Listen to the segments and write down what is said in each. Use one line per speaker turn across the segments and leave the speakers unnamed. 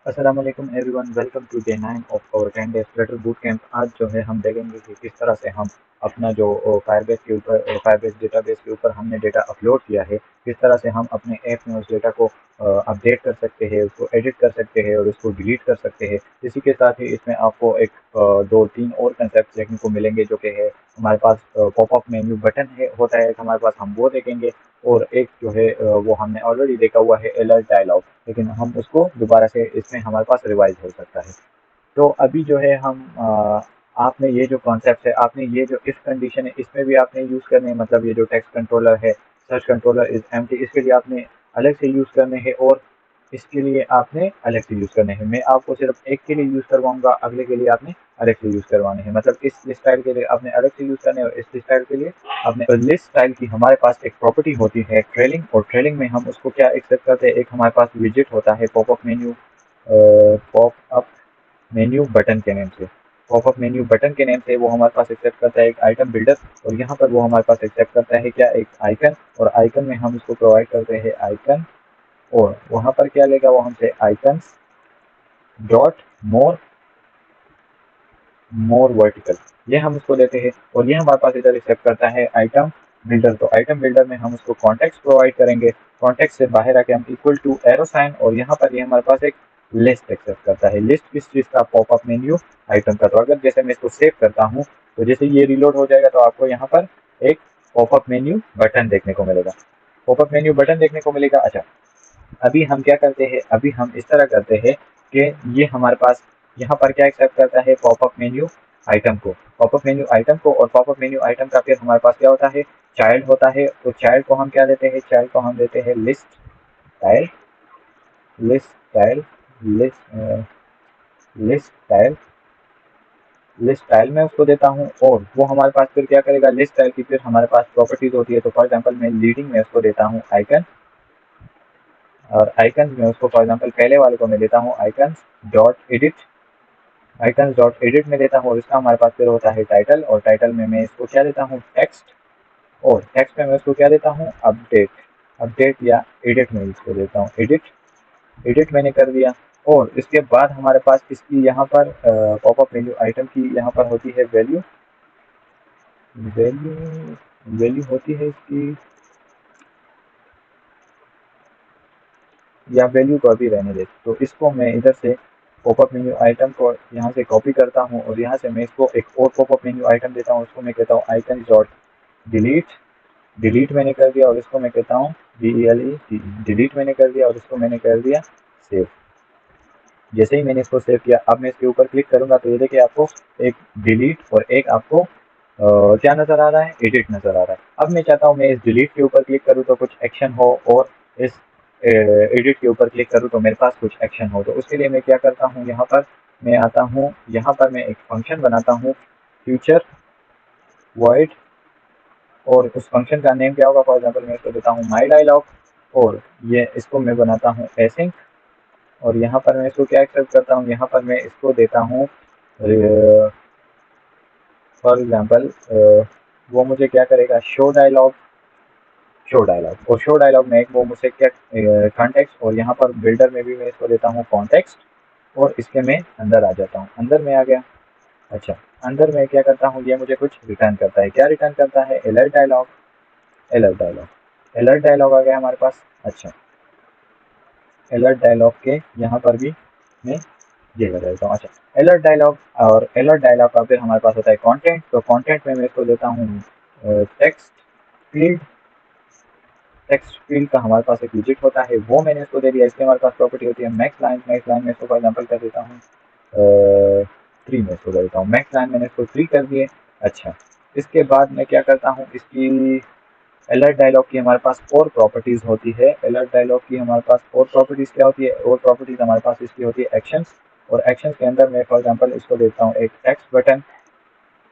अस्सलाम वालेकुम everyone, welcome to day 9 of our 10 days Flutter boot camp. आज जो है हम देखेंगे कि किस तरह से हम अपना जो फायरबेस डेटाबेस के ऊपर हमने डेटा अपलोड किया है, किस तरह से हम अपने ऐप में उस डेटा को अपडेट कर सकते हैं, उसको एडिट कर सकते हैं और उसको डिलीट कर सकते हैं। इसी के साथ ही इसमें आपको एक दो तीन और कंसेप्ट देखने को मिलेंगे, जो कि है हमारे पास पॉपअप मेन्यू बटन है होता है हमारे पास, हम वो देखेंगे। और एक जो है वो हमने ऑलरेडी देखा हुआ है, अलर्ट डायलॉग, लेकिन हम उसको दोबारा से इसमें हमारे पास रिवाइज हो सकता है। तो अभी जो है हम आपने ये जो कॉन्सेप्ट है, आपने ये जो इफ कंडीशन है, इसमें भी आपने यूज़ करने हैं। मतलब ये जो टेक्स्ट कंट्रोलर है, सर्च कंट्रोलर इज एम्प्टी, इसके लिए आपने अलग से यूज़ करने हैं और इसके लिए आपने अलग से यूज़ करने हैं। मैं आपको सिर्फ एक के लिए यूज़ करवाऊंगा, अगले के लिए आपने अलग से यूज़ करवाने हैं। मतलब इस स्टाइल के लिए आपने अलग से यूज़ करने हैं और इस स्टाइल के लिए आपने लिस्ट स्टाइल की हमारे पास एक प्रॉपर्टी होती है ट्रेलिंग, और ट्रेलिंग में हम उसको क्या एक्सेप्ट करते हैं, एक हमारे पास विजिट होता है पॉपअप मेन्यू बटन के नेम से। पॉपअप मेन्यू बटन के नेम से वो हमारे पास एक्सेप्ट करता है एक आइटम बिल्डर, और यहाँ पर वो हमारे पास एक्सेप्ट करता है क्या, एक आइकन। और आइकन में हम उसको प्रोवाइड करते हैं आइकन, और वहाँ पर क्या लेगा वो हमसे, आइकन्स डॉट मोर मोर वर्टिकल, ये हम उसको देते हैं। और ये हमारे पास इधर एक्सेप्ट करता है आइटम बिल्डर। तो आइटम बिल्डर में हम उसको कॉन्टेक्स्ट प्रोवाइड करेंगे। कॉन्टेक्स्ट से बाहर आके हम इक्वल टू एरो साइन, और यहाँ पर ये हमारे पास एक लिस्ट एक्सेप्ट करता है। लिस्ट किस चीज़ का, पॉपअप मेन्यू आइटम का। तो अगर जैसे मैं इसको सेव करता हूँ, तो जैसे ये रिलोड हो जाएगा तो आपको यहाँ पर एक पॉपअप मेन्यू बटन देखने को मिलेगा। पॉपअप मेन्यू बटन देखने को मिलेगा। अच्छा, अभी हम क्या करते हैं, अभी हम इस तरह करते हैं कि ये हमारे पास यहाँ पर क्या एक्सेप्ट करता है, पॉपअप मेन्यू आइटम को। पॉपअप मेन्यू आइटम को, और पॉपअप मेन्यू आइटम का फिर हमारे पास क्या होता है, चाइल्ड होता है। तो चाइल्ड को हम क्या देते हैं, चाइल्ड को हम देते हैं list style, list style, list list style, list style में उसको देता हूँ। और वो हमारे पास फिर क्या करेगा, लिस्ट स्टाइल की फिर हमारे पास प्रॉपर्टीज होती है। तो फॉर एग्जाम्पल मैं लीडिंग में उसको देता हूँ आइकन, और आइकन में उसको फॉर एग्जाम्पल पहले वाले को मैं देता हूँ icon dot edit, icon dot edit में देता हूँ। और इसका हमारे पास फिर होता है टाइटल, और टाइटल में मैं इसको क्या देता हूँ, टेक्स्ट। और टेक्स्ट में मैं उसको क्या देता हूँ, अपडेट। अपडेट या एडिट में इसको देता हूँ एडिट। एडिट मैंने कर दिया। और इसके बाद हमारे पास इसकी यहाँ पर पॉपअप मेन्यू आइटम की यहाँ पर होती है वैल्यू। वैल्यू वैल्यू होती है इसकी, या वैल्यू को अभी रहने दे। तो इसको मैं इधर से पॉपअप मेन्यू आइटम को यहाँ से कॉपी करता हूँ, और यहाँ से मैं इसको एक और पॉपअप मेन्यू आइटम देता हूँ। उसको मैं कहता हूँ आइकन डॉट डिलीट। डिलीट मैंने कर दिया, और इसको मैं कहता हूँ DELE, डिलीट मैंने कर दिया, और इसको मैंने कर दिया सेव। जैसे ही मैंने इसको सेव किया, अब मैं इसके ऊपर क्लिक करूंगा तो ये देखिए आपको एक डिलीट और एक आपको क्या नजर आ रहा है, एडिट नजर आ रहा है। अब मैं चाहता हूँ मैं इस डिलीट के ऊपर क्लिक करूँ तो कुछ एक्शन हो, और इस एडिट के ऊपर क्लिक करूँ तो मेरे पास कुछ एक्शन हो। तो उसके लिए मैं क्या करता हूँ, यहाँ पर मैं आता हूँ, यहाँ पर मैं एक फंक्शन बनाता हूँ, फ्यूचर वॉइड। और उस फंक्शन का नेम क्या होगा, फॉर एग्जाम्पल मैं इसको देता हूँ माई डायलॉग, और ये इसको मैं बनाता हूँ एसिंक। और यहाँ पर मैं इसको क्या एक्सेप्ट करता हूँ, यहाँ पर मैं इसको देता हूँ फॉर एग्जाम्पल वो मुझे क्या करेगा, शो डायलॉग। शो डायलॉग, और शो डायलॉग में एक वो मुझसे क्या, कॉन्टेक्स्ट। और यहाँ पर बिल्डर में भी मैं इसको देता हूँ कॉन्टेक्स्ट, और इसके मैं अंदर आ जाता हूँ, अंदर में आ गया। अच्छा, अंदर में क्या करता हूँ, ये मुझे कुछ रिटर्न करता है। क्या रिटर्न करता है, alert dialog. Alert dialog, alert dialog आ गया हमारे पास। अच्छा, अलर्ट डायलॉग के यहाँ पर भी मैं ये लगा देता हूँ। अच्छा, अलर्ट डायलॉग, और अलर्ट डायलॉग का फिर हमारे पास होता है कंटेंट। तो कंटेंट में मैं इसको देता हूँ टेक्स्ट फील्ड। टेक्स्ट फील्ड का हमारे पास एक विजिट होता है, वो मैंने इसको दे दिया। इसके हमारे पास प्रॉपर्टी होती है मैक्स लाइन। मैक्स लाइन में इसको फॉर एग्जाम्पल कर देता हूँ 3 में इसको दे देता हूँ। मैक्स लाइन मैंने इसको 3 कर दिए। अच्छा, इसके बाद मैं क्या करता हूँ, इसकी अलर्ट डायलॉग की हमारे पास और प्रॉपर्टीज होती है। अलर्ट डायलॉग की हमारे पास और प्रॉपर्टीज क्या होती है, और प्रॉपर्टीज हमारे पास इसकी होती है एक्शंस। और एक्शंस के अंदर मैं फॉर एग्जांपल इसको देता हूँ एक टेक्स्ट बटन।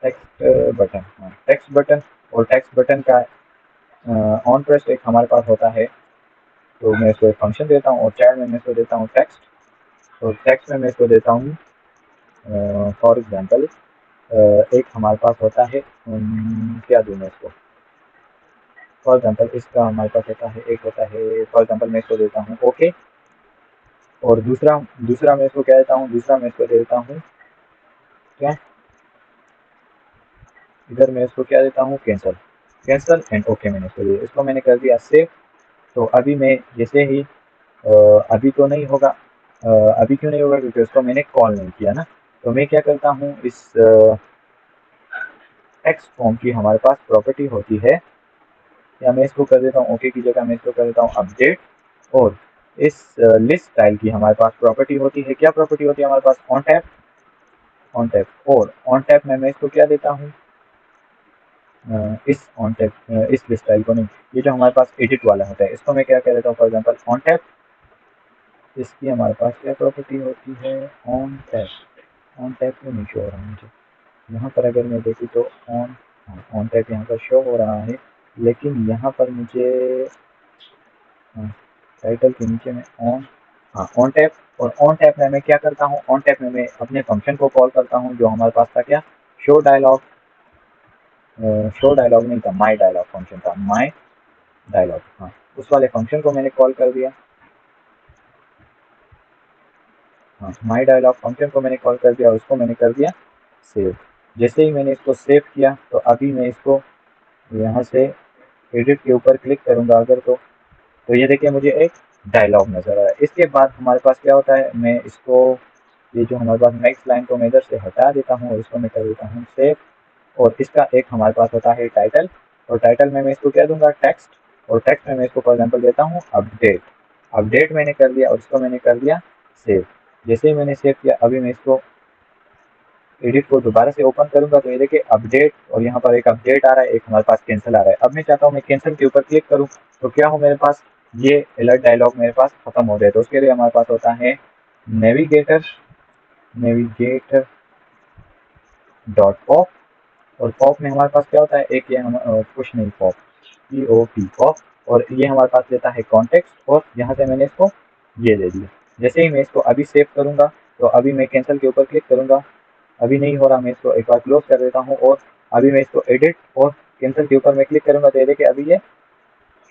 टेक्स्ट बटन, हाँ टेक्स्ट बटन। और टेक्स्ट बटन का ऑन प्रेस एक हमारे पास होता है। तो मैं इसको एक फंक्शन देता हूँ, और चाइल्ड में मैं इसको देता हूँ टेक्स्ट। तो टेक्स्ट में मैं इसको देता हूँ फॉर एग्जाम्पल एक हमारे पास होता है क्या दूँ मैं इसको, फॉर एग्जाम्पल इसका हमारे पास होता है, एक होता है फॉर एग्जाम्पल मैं इसको देता हूँ ओके। और दूसरा दूसरा मैं इसको क्या देता हूँ, दूसरा मैं इसको दे देता हूँ क्या, इधर मैं इसको क्या देता हूँ, कैंसल, कैंसल एंड ओके मैंने इसको दिया, इसको मैंने कर दिया सेव। तो अभी मैं जैसे ही अभी तो नहीं होगा, अभी क्यों नहीं होगा, क्योंकि उसको मैंने कॉल नहीं किया ना। तो मैं क्या करता हूँ, इस टेक्स्ट फॉर्म की हमारे पास प्रॉपर्टी होती है, या मैं इसको कर देता हूँ ओके की जगह मैं इसको कर देता हूँ अपडेट। और इस लिस्ट स्टाइल की हमारे पास प्रॉपर्टी होती है, क्या प्रॉपर्टी होती है हमारे पास, ऑन टैप, ऑन टैप। और ऑन टैप में मैं इसको क्या देता हूँ, इस ऑन टैप, इस लिस्ट स्टाइल को नहीं, ये जो हमारे पास एडिट वाला होता है इसको मैं क्या कह देता हूँ, फॉर एग्जांपल ऑन टैप। इसकी हमारे पास क्या प्रॉपर्टी होती है, ऑन टैप, ऑन टैप में नहीं शो हो रहा है मुझे, यहाँ पर अगर मैं देखूँ तो ऑन, ऑन टैप यहाँ पर शो हो रहा है, लेकिन यहाँ पर मुझे टाइटल के नीचे में ऑन, हाँ ऑन टैप। और ऑन टैप में मैं क्या करता हूँ, ऑन टैप में मैं अपने फंक्शन को कॉल करता हूँ जो हमारे पास था क्या, शो डायलॉग, शो डायलॉग नहीं था, माई डायलॉग फंक्शन था, माई डायलॉग, हाँ उस वाले फंक्शन को मैंने कॉल कर दिया, हाँ माई डायलॉग फंक्शन को मैंने कॉल कर दिया और उसको मैंने कर दिया सेव। जैसे ही मैंने इसको सेव किया तो अभी मैं इसको यहाँ से एडिट के ऊपर क्लिक करूँगा अगर तो ये देखिए मुझे एक डायलॉग नज़र आ रहा है। इसके बाद हमारे पास क्या होता है, मैं इसको, ये जो हमारे पास नेक्स्ट लाइन को मैं इधर से हटा देता हूँ और इसको मैं कर देता हूँ सेव। और इसका एक हमारे पास होता है टाइटल, और टाइटल में मैं इसको क्या दूंगा, टेक्स्ट। और टेक्स्ट में मैं इसको फॉर एग्जांपल देता हूँ अपडेट, अपडेट मैंने कर दिया और इसको मैंने कर दिया सेव। जैसे ही मैंने सेव किया अभी मैं इसको एडिट को दोबारा से ओपन करूंगा तो ये देखिए अपडेट, और यहाँ पर एक अपडेट आ रहा है, एक हमारे पास कैंसिल आ रहा है। अब मैं चाहता हूँ मैं कैंसिल के ऊपर क्लिक करूँ तो क्या हो, मेरे पास ये अलर्ट डायलॉग मेरे पास खत्म हो जाए। तो उसके लिए हमारे पास होता है नेविगेटर, नेविगेटर डॉट ऑफ। और पॉप में हमारे पास क्या होता है, एक ये हम कुछ नहीं, पॉप, POP पॉप। और ये हमारे पास लेता है कॉन्टेक्स्ट, और यहाँ से मैंने इसको ये दे दिया। जैसे ही मैं इसको अभी सेव करूंगा तो अभी मैं कैंसिल के ऊपर क्लिक करूंगा, अभी नहीं हो रहा, मैं इसको एक बार क्लोज कर देता हूँ। और अभी मैं इसको एडिट और कैंसिल के ऊपर मैं क्लिक करूंगा तो ये देखिए अभी ये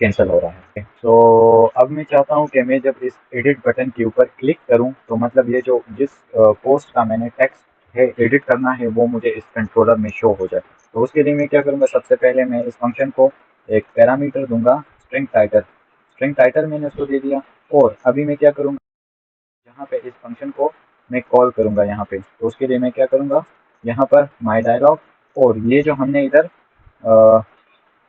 कैंसिल हो रहा है। तो अब मैं चाहता हूँ कि मैं जब इस एडिट बटन के ऊपर क्लिक करूँ तो मतलब ये जो जिस पोस्ट का मैंने टेक्स्ट है एडिट करना है वो मुझे इस कंट्रोलर में शो हो जाए। तो उसके लिए मैं क्या करूँगा, सबसे पहले मैं इस फंक्शन को एक पैरामीटर दूंगा, स्ट्रिंग टाइटल, स्ट्रिंग टाइटल मैंने उसको दे दिया। और अभी मैं क्या करूँगा, यहाँ पे इस फंक्शन को मैं कॉल करूँगा यहाँ पे। तो उसके लिए मैं क्या करूँगा, यहाँ पर माई डायलॉग, और ये जो हमने इधर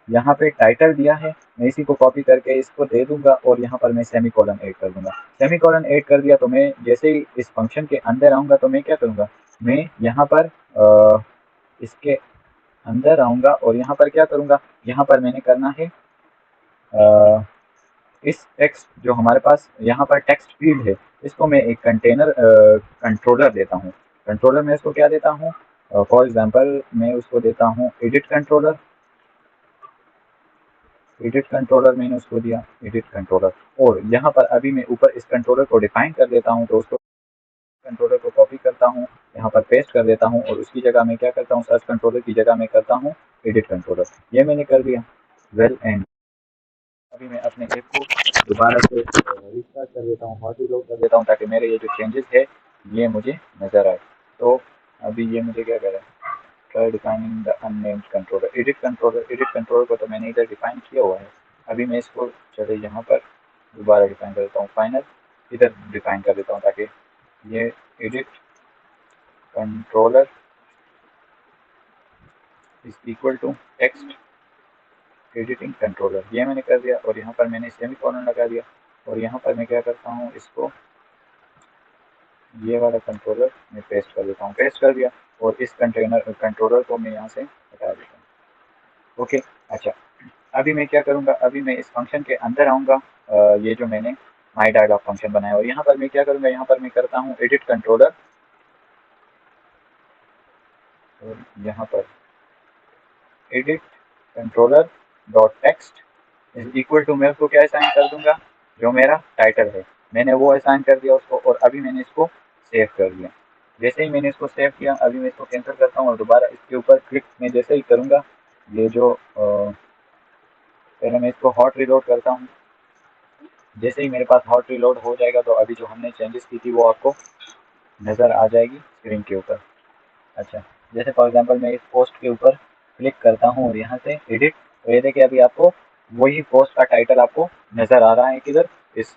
यहाँ पे टाइटल दिया है मैं इसी को कॉपी करके इसको दे दूंगा और यहाँ पर मैं सेमी कॉलन ऐड कर दूंगा। सेमी कॉलन ऐड कर दिया तो मैं जैसे ही इस फंक्शन के अंदर आऊँगा तो मैं क्या करूँगा, मैं यहाँ पर इसके अंदर आऊँगा और यहाँ पर क्या करूँगा, यहाँ पर मैंने करना है इस टेक्स्ट जो हमारे पास यहाँ पर टेक्स्ट फील्ड है इसको मैं एक कंटेनर कंट्रोलर देता हूँ। कंट्रोलर में इसको क्या देता हूँ, फॉर एग्जांपल मैं उसको देता हूँ एडिट कंट्रोलर, एडिट कंट्रोलर मैंने उसको दिया एडिट कंट्रोलर। और यहाँ पर अभी मैं ऊपर इस कंट्रोलर को डिफाइन कर देता हूँ, तो उसको कंट्रोलर को कॉपी करता हूँ, यहाँ पर पेस्ट कर देता हूँ और उसकी जगह मैं क्या करता हूँ, सर्च कंट्रोलर की जगह मैं करता हूँ एडिट कंट्रोलर। ये मैंने कर दिया। वेल एंड अभी मैं अपने ऐप को दोबारा से रिस्टार्ट कर देता हूँ, हॉट रिलोड कर देता हूँ ताकि मेरे ये जो चेंजेस है ये मुझे नज़र आए। तो अभी ये मुझे क्या कह रहा है, try defining the unnamed controller, edit controller, edit controller को तो मैंने इधर डिफाइन किया हुआ है। अभी मैं इसको चले यहाँ पर दोबारा डिफाइन कर देता हूँ, फाइनल इधर डिफाइन कर देता हूँ ताकि ये edit controller is equal to text editing controller, ये मैंने कर दिया। और यहाँ पर मैंने सेमी कॉलन लगा दिया और यहाँ पर मैं क्या करता हूँ, इसको ये वाला कंट्रोलर मैं पेस्ट कर देता हूँ, पेस्ट कर दिया। और इस कंट्रोलर को मैं यहाँ से हटा देता हूँ। ओके अच्छा, अभी मैं क्या करूँगा, अभी मैं इस फंक्शन के अंदर आऊँगा, ये जो मैंने माई डायलॉग फंक्शन बनाया, और यहाँ पर मैं क्या करूँगा, यहाँ पर मैं करता हूँ एडिट कंट्रोलर, और यहाँ पर edit controller dot text is equal to, मैं उसको क्या असाइन कर दूंगा, जो मेरा टाइटल है मैंने वो असाइन कर दिया उसको। और अभी मैंने इसको सेव कर दिया। जैसे ही मैंने इसको सेव किया अभी मैं इसको कैंसिल करता हूँ और दोबारा इसके ऊपर क्लिक मैं जैसे ही करूँगा, ये जो पहले मैं इसको हॉट रिलोड करता हूँ, जैसे ही मेरे पास हॉट रीलोड हो जाएगा तो अभी जो हमने चेंजेस की थी वो आपको नज़र आ जाएगी स्क्रीन के ऊपर। अच्छा, जैसे फॉर एग्जांपल मैं इस पोस्ट के ऊपर क्लिक करता हूँ और यहाँ से एडिट, तो ये देखिए अभी आपको वही पोस्ट का टाइटल आपको नज़र आ रहा है किधर, इस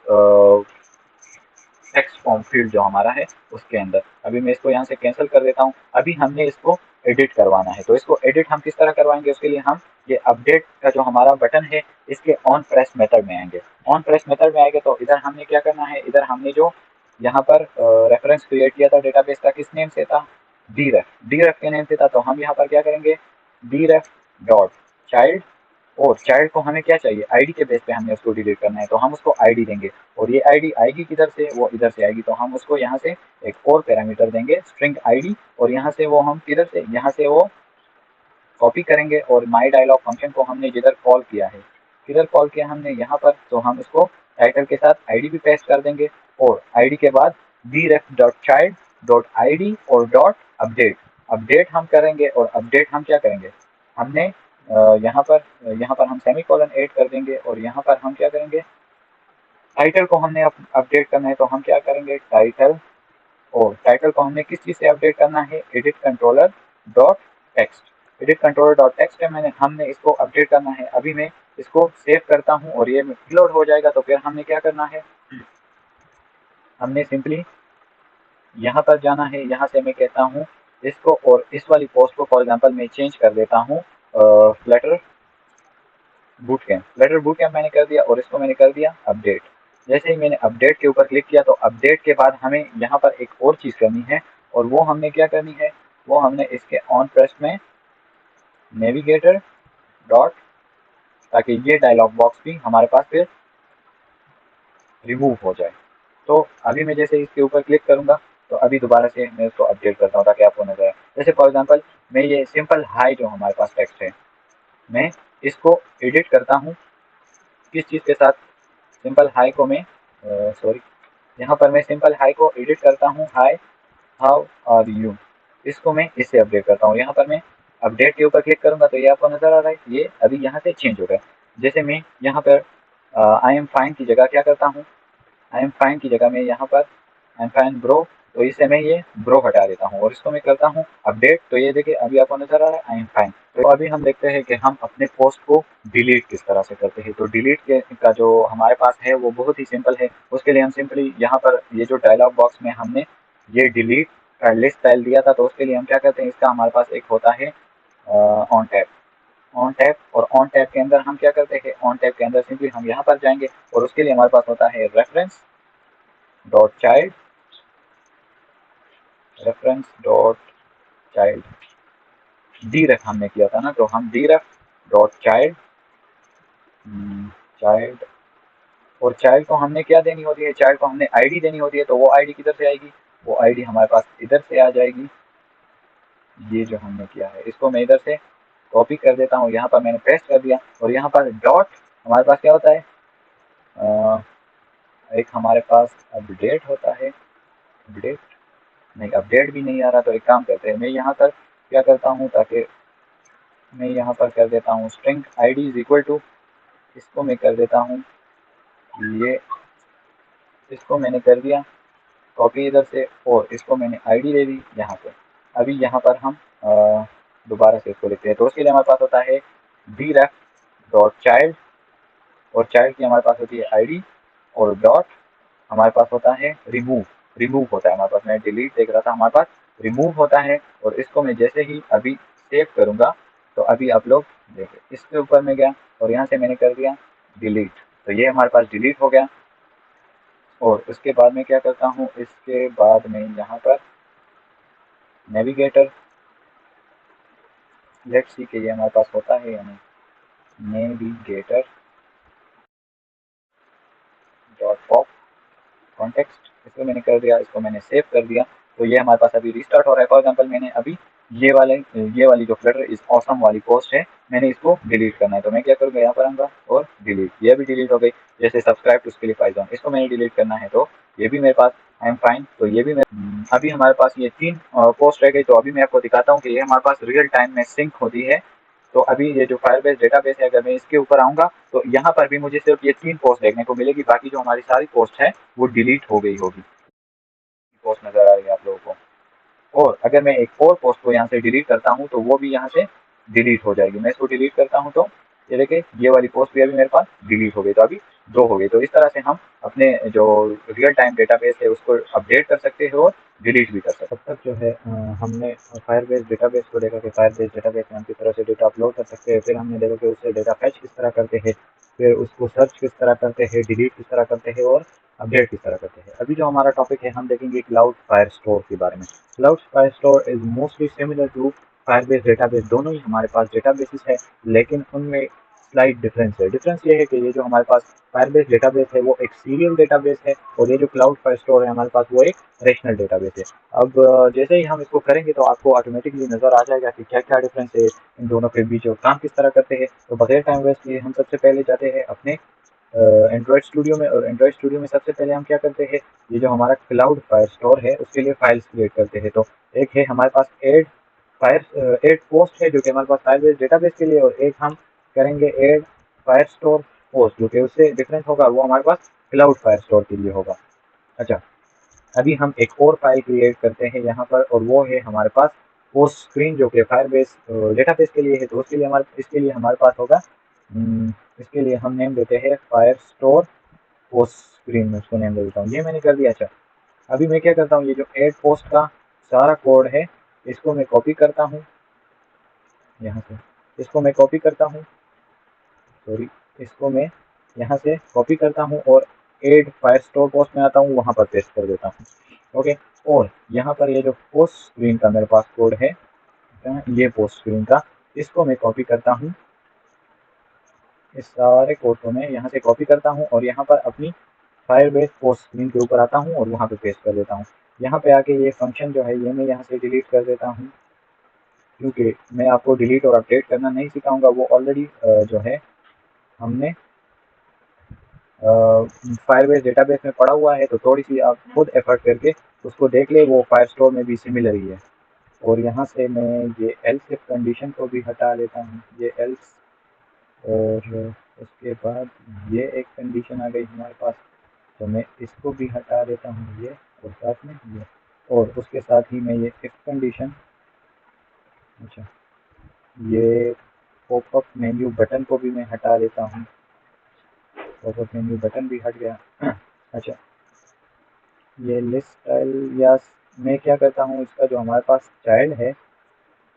टेक्स्ट फॉर्म फील्ड जो हमारा है उसके अंदर। अभी मैं इसको यहाँ से कैंसिल कर देता हूँ। अभी हमने इसको एडिट करवाना है, तो इसको एडिट हम किस तरह करवाएंगे, उसके लिए हम ये अपडेट का जो हमारा बटन है इसके ऑन प्रेस मेथड में आएंगे। ऑन प्रेस मेथड में आएंगे तो इधर हमने क्या करना है, इधर हमने जो यहाँ पर रेफरेंस क्रिएट किया था डेटाबेस का, किस नेम से था, डीरेफ के नेम से था। तो हम यहाँ पर क्या करेंगे, डीरेफ डॉट चाइल्ड, और चाइल्ड को हमें क्या चाहिए, आईडी के बेस पे हमने उसको डिलीट करना है, तो हम उसको आईडी देंगे। और ये आईडी आएगी किधर से, वो इधर से आएगी, तो हम उसको यहाँ से एक और पैरामीटर देंगे स्ट्रिंग आईडी, और यहाँ से वो हम किधर से, यहाँ से वो कॉपी करेंगे और माई डायलॉग फंक्शन को हमने जिधर कॉल किया है, किधर कॉल किया हमने यहाँ पर, तो हम इसको टाइटल के साथ आईडी भी पेस्ट कर देंगे, और आईडी के बाद डीरेफ डॉट चाइल्ड डॉट आईडी और डॉट अपडेट, अपडेट हम करेंगे। और अपडेट हम क्या करेंगे, हमने यहाँ पर हम सेमीकोलन ऐड कर देंगे, और यहाँ पर हम क्या करेंगे, टाइटल को हमने अपडेट करना है, तो हम क्या करेंगे टाइटल, और टाइटल को हमने किस चीज़ से अपडेट करना है, edit controller dot text, edit controller dot text है, हमने इसको अपडेट करना है। अभी मैं इसको सेव करता हूँ और ये रिलोड हो जाएगा, तो फिर हमने क्या करना है, हमने सिंपली यहाँ पर जाना है, यहाँ से मैं कहता हूँ इसको, और इस वाली पोस्ट को फॉर एग्जांपल मैं चेंज कर देता हूँ Flutter boot camp, Flutter boot camp मैंने कर दिया, और इसको मैंने कर दिया अपडेट। जैसे ही मैंने अपडेट के ऊपर क्लिक किया, तो अपडेट के बाद हमें यहाँ पर एक और चीज़ करनी है, और वो हमने क्या करनी है, वो हमने इसके ऑन प्रेस में नेविगेटर डॉट, ताकि ये डायलॉग बॉक्स भी हमारे पास फिर रिमूव हो जाए। तो अभी मैं जैसे इसके ऊपर क्लिक करूँगा, तो अभी दोबारा से मैं इसको अपडेट करता हूँ ताकि आपको नजर आए। जैसे फॉर एग्जाम्पल मैं ये सिंपल हाई जो हमारे पास टेक्स्ट है, मैं इसको एडिट करता हूँ किस चीज़ के साथ, सिंपल हाई को मैं सॉरी, यहाँ पर मैं सिंपल हाई को एडिट करता हूँ, हाई हाउ आर यू, इसको मैं इससे अपडेट करता हूँ। यहाँ पर मैं अपडेट के ऊपर क्लिक करूँगा तो ये आपको नज़र आ रहा है, ये अभी यहाँ से चेंज हो गया। जैसे मैं यहाँ पर आई एम फाइन की जगह क्या करता हूँ, आई एम फाइन की जगह मैं यहाँ पर आई एम फाइन ब्रो, तो इससे मैं ये ब्रो हटा देता हूँ और इसको मैं करता हूँ अपडेट, तो ये देखिए अभी आपको नजर आ रहा है आई एम फाइन। तो अभी हम देखते हैं कि हम अपने पोस्ट को डिलीट किस तरह से करते हैं। तो डिलीट का जो हमारे पास है वो बहुत ही सिंपल है। उसके लिए हम सिंपली यहाँ पर ये जो डायलॉग बॉक्स में हमने ये डिलीट का लिस्ट स्टाइल दिया था, तो उसके लिए हम क्या करते हैं, इसका हमारे पास एक होता है ऑन टैब, ऑन टैब, और ऑन टैब के अंदर हम क्या करते हैं, ऑन टैब के अंदर सिंपली हम यहाँ पर जाएंगे, और उसके लिए हमारे पास होता है reference dot child, reference dot child, D ref हमने किया था ना, तो हम D ref dot child, child, और चाइल्ड को हमने क्या देनी होती है, चाइल्ड को हमने आईडी देनी होती है, तो वो आईडी किधर से आएगी, वो आईडी हमारे पास इधर से आ जाएगी। ये जो हमने किया है इसको मैं इधर से कॉपी कर देता हूँ, यहाँ पर मैंने पेस्ट कर दिया, और यहाँ पर डॉट हमारे पास क्या होता है, एक हमारे पास अपडेट होता है, अपडेट नहीं, अपडेट भी नहीं आ रहा, तो एक काम करते हैं, मैं यहाँ पर क्या करता हूँ, ताकि मैं यहाँ पर कर देता हूँ string ID is equal to, इसको मैं कर देता हूँ ये, इसको मैंने कर दिया कॉपी इधर से, और इसको मैंने आईडी दे दी यहाँ पे। अभी यहाँ पर हम दोबारा से इसको लिखते हैं, तो उसके लिए हमारे पास होता है डी रेफ डॉट चाइल्ड, और चाइल्ड की हमारे पास होती है आईडी, और डॉट हमारे पास होता है रिमूव, रिमूव होता है हमारे पास, मैं डिलीट देख रहा था, हमारे पास रिमूव होता है। और इसको मैं जैसे ही अभी सेव करूँगा, तो अभी आप लोग देखिए इसके ऊपर में गया और यहाँ से मैंने कर दिया डिलीट, तो ये हमारे पास डिलीट हो गया। और उसके बाद में क्या करता हूँ, इसके बाद में यहाँ पर नेविगेटर, लेट्स सी कि ये हमारे पास होता है या नहीं, नेविगेटर डॉट पॉप कॉन्टेक्स्ट, इसको मैंने कर दिया, इसको मैंने सेव कर दिया, तो ये हमारे पास अभी रिस्टार्ट हो रहा है। फॉर एग्जांपल मैंने अभी ये वाली जो फ्लटर इस ऑसम वाली पोस्ट है, मैंने इसको डिलीट करना है, तो मैं क्या करूँगा, यहाँ पर आऊँगा और डिलीट, ये भी डिलीट हो गई। जैसे सब्सक्राइब टू स्किलिफाई जोन, इसको मैंने डिलीट करना है, तो ये भी मेरे पास आई एम फाइन, तो ये भी अभी हमारे पास ये 3 पोस्ट रह गई। तो अभी मैं आपको दिखाता हूँ कि ये हमारे पास रियल टाइम में सिंक होती है तो अभी ये जो फायरबेस डेटाबेस है, अगर मैं इसके ऊपर आऊंगा तो यहाँ पर भी मुझे सिर्फ ये 3 पोस्ट देखने को मिलेगी, बाकी जो हमारी सारी पोस्ट है वो डिलीट हो गई होगी। पोस्ट नजर आ रही है आप लोगों को। और अगर मैं एक और पोस्ट को यहाँ से डिलीट करता हूँ तो वो भी यहाँ से डिलीट हो जाएगी। मैं इसको डिलीट करता हूँ तो ये देखिए ये वाली पोस्ट भी अभी मेरे पास डिलीट हो गई, तो अभी 2 हो गई। तो इस तरह से हम अपने जो रियल टाइम डेटाबेस है उसको अपडेट कर सकते हैं और डिलीट भी कर सकते हैं। तब तक जो है हमने फायरबेस डेटाबेस को देखा कि फायरबेस डेटाबेस में हम किस तरह से डेटा अपलोड कर सकते हैं। फिर हमने देखा कि उससे डेटा फैच किस तरह करते हैं, फिर उसको सर्च किस तरह करते हैं, डिलीट किस तरह करते हैं और अपडेट किस तरह करते हैं। अभी जो हमारा टॉपिक है हम देखेंगे क्लाउड फायर स्टोर के बारे में। Cloud Firestore is mostly similar to Firebase database. दोनों ही हमारे पास डेटाबेसेस है, लेकिन उनमें स्लाइट डिफरेंस है। डिफरेंस ये है कि ये जो हमारे पास फायरबेस डेटाबेस है वो एक सीरियल डेटाबेस है, और ये जो क्लाउड फायर स्टोर है हमारे पास वो एक रेशनल डेटाबेस है। अब जैसे ही हम इसको करेंगे तो आपको ऑटोमेटिकली नजर आ जाएगा कि क्या क्या डिफरेंस है इन दोनों के बीच और काम किस तरह करते हैं। तो बगैर टाइम वेस्ट किए हम सबसे पहले जाते हैं अपने एंड्रॉयड स्टूडियो में, और एंड्रॉयड स्टूडियो में सबसे पहले हम क्या करते हैं, ये जो हमारा क्लाउड फायर स्टोर है उसके लिए फाइल्स क्रिएट करते हैं। तो एक है हमारे पास एड पोस्ट है जो कि हमारे पास फायरबेस डेटाबेस के लिए, और एक हम करेंगे एड फायर स्टोर पोस्ट जो कि उससे डिफरेंट होगा, वो हमारे पास क्लाउड फायर स्टोर के लिए होगा। अच्छा, अभी हम एक और फाइल क्रिएट करते हैं यहाँ पर, और वो है हमारे पास पोस्ट स्क्रीन जो कि फायरबेस डेटाबेस के लिए है। तो उसके लिए इसके लिए हमारे पास होगा, इसके लिए हम नेम देते हैं फायर स्टोर पोस्ट स्क्रीन में, उसको नेम दे देता हूँ। ये मैंने कर दिया। अच्छा, अभी मैं क्या करता हूँ, ये जो एड पोस्ट का सारा कोड है इसको मैं कॉपी करता हूँ यहाँ से, इसको मैं कॉपी करता हूँ, सॉरी, इसको मैं यहाँ से कॉपी करता हूँ और एड फायर स्टोर पोस्ट में आता हूँ, वहाँ पर पेस्ट कर देता हूँ। ओके, और यहाँ पर ये जो पोस्ट स्क्रीन का मेरे पास कोड है, ये पोस्ट स्क्रीन का, इसको मैं कॉपी करता हूँ। इस सारे कोड को मैं यहाँ से कॉपी करता हूँ और यहाँ पर अपनी फायरबेस पोस्ट स्क्रीन के ऊपर आता हूँ और वहाँ पे पेस्ट कर देता हूँ। यहाँ पे आके ये फंक्शन जो है ये मैं यहाँ से डिलीट कर देता हूँ, क्योंकि मैं आपको डिलीट और अपडेट करना नहीं सिखाऊंगा, वो ऑलरेडी जो है हमने फायरबेस डेटाबेस में पड़ा हुआ है। तो थोड़ी सी आप खुद एफर्ट करके उसको देख ले, वो फायर स्टोर में भी सिमिलर ही है। और यहाँ से मैं ये एल्स कंडीशन को भी हटा देता हूँ, ये एल्स, और उसके बाद ये एक कंडीशन आ गई हमारे पास, तो मैं इसको भी हटा देता हूँ, ये और साथ में ये, और उसके साथ ही मैं ये इफ कंडीशन, अच्छा, ये पॉपअप मेन्यू बटन को भी मैं हटा देता हूँ, पॉपअप मेन्यू बटन भी हट गया। अच्छा, ये लिस्ट स्टाइल, या मैं क्या करता हूँ, इसका जो हमारे पास चाइल्ड है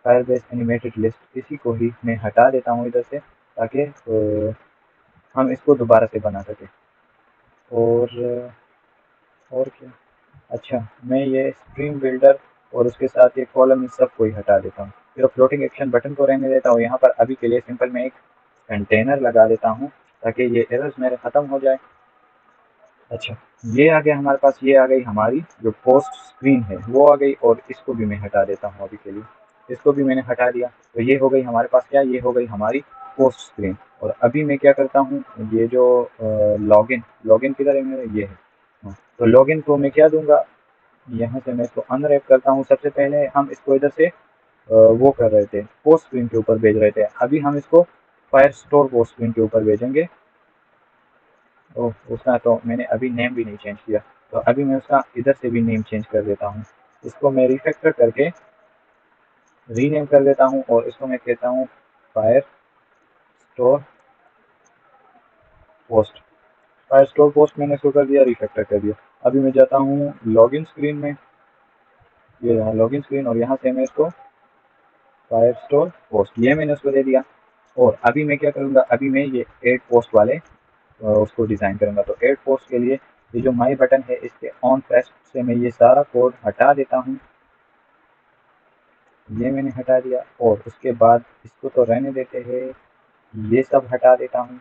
फायरबेस एनिमेटेड लिस्ट, इसी को ही मैं हटा देता हूँ इधर से, ताकि हम इसको दोबारा से बना सकें। और क्या, अच्छा, मैं ये स्ट्रीम बिल्डर और उसके साथ ये कॉलम, इस सब को ही हटा देता हूँ। फिर फ्लोटिंग एक्शन बटन को रहने देता हूँ। यहाँ पर अभी के लिए सिंपल मैं एक कंटेनर लगा देता हूँ ताकि ये एरर्स मेरे ख़त्म हो जाए। अच्छा, ये आ गया हमारे पास, ये आ गई हमारी जो पोस्ट स्क्रीन है वो आ गई, और इसको भी मैं हटा देता हूँ अभी के लिए, इसको भी मैंने हटा दिया। तो ये हो गई हमारे पास क्या, ये हो गई हमारी पोस्ट स्क्रीन। और अभी मैं क्या करता हूँ, ये जो लॉगिन किधर है मेरा, ये है। हाँ, तो लॉगिन को मैं क्या दूंगा, यहाँ से मैं इसको अनरैप करता हूँ। सबसे पहले हम इसको इधर से वो कर रहे थे, पोस्ट स्क्रीन के ऊपर भेज रहे थे, अभी हम इसको फायर स्टोर पोस्ट स्क्रीन के ऊपर भेजेंगे। उसका तो मैंने अभी नेम भी नहीं चेंज किया, तो अभी मैं उसका इधर से भी नेम चेंज कर देता हूँ। इसको मैं रिफैक्टर करके रीनेम कर देता हूँ, और इसको मैं कहता हूँ fire store post. Fire store post मैंने इसको कर दिया, रिफैक्टर कर दिया। अभी मैं जाता हूँ लॉगिन स्क्रीन में, ये रहा लॉगिन स्क्रीन, और यहाँ से मैं इसको फायर स्टोर पोस्ट, ये मैंने उसको दे दिया। और अभी मैं क्या करूँगा, अभी मैं ये एड पोस्ट वाले उसको डिज़ाइन करूँगा। तो एड पोस्ट के लिए ये जो माई बटन है इसके ऑन प्रेस से मैं ये सारा कोड हटा देता हूँ, ये मैंने हटा दिया। और उसके बाद इसको तो रहने देते हैं, ये सब हटा देता हूँ,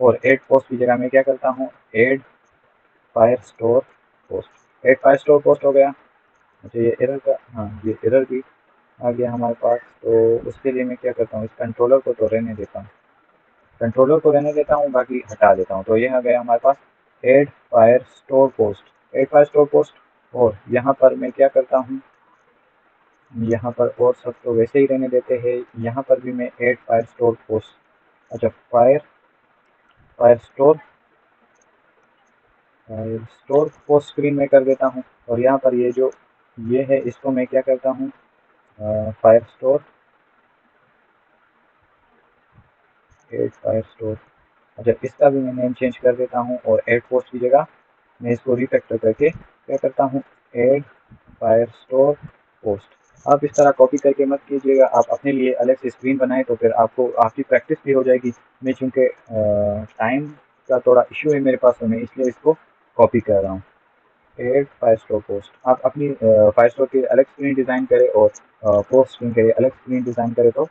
और एड पोस्ट की जगह मैं क्या करता हूँ, add Firestore post. Add Firestore post हो गया। अच्छा, ये एरर का, हाँ, ये एरर भी आ गया हमारे पास। तो उसके लिए मैं क्या करता हूँ, इस कंट्रोलर को तो रहने देता हूँ, बाकी हटा देता हूँ। तो ये आ गया हमारे पास add Firestore post, add Firestore post. और यहाँ पर मैं क्या करता हूँ, यहाँ पर और सब तो वैसे ही रहने देते हैं। यहाँ पर भी मैं ऐड फायर स्टोर पोस्ट, अच्छा fire fire store post screen में कर देता हूँ। और यहाँ पर ये जो ये है इसको मैं क्या करता हूँ, fire store add fire store, अच्छा इसका भी मैं नेम चेंज कर देता हूँ। और ऐड पोस्ट की जगह मैं इसको रिफैक्टर करके क्या करता हूँ, ऐड फायर स्टोर पोस्ट। आप इस तरह कॉपी करके मत कीजिएगा, आप अपने लिए अलग से स्क्रीन बनाएं तो फिर आपको आपकी प्रैक्टिस भी हो जाएगी। मैं चूँकि टाइम का थोड़ा इशू है मेरे पास, तो मैं इसलिए इसको कॉपी कर रहा हूँ। ऐड फायर स्टोर पोस्ट, आप अपनी फायर स्टोर की अलग स्क्रीन डिज़ाइन करें और पोस्ट स्क्रीन के लिए अलग स्क्रीन डिज़ाइन करें तो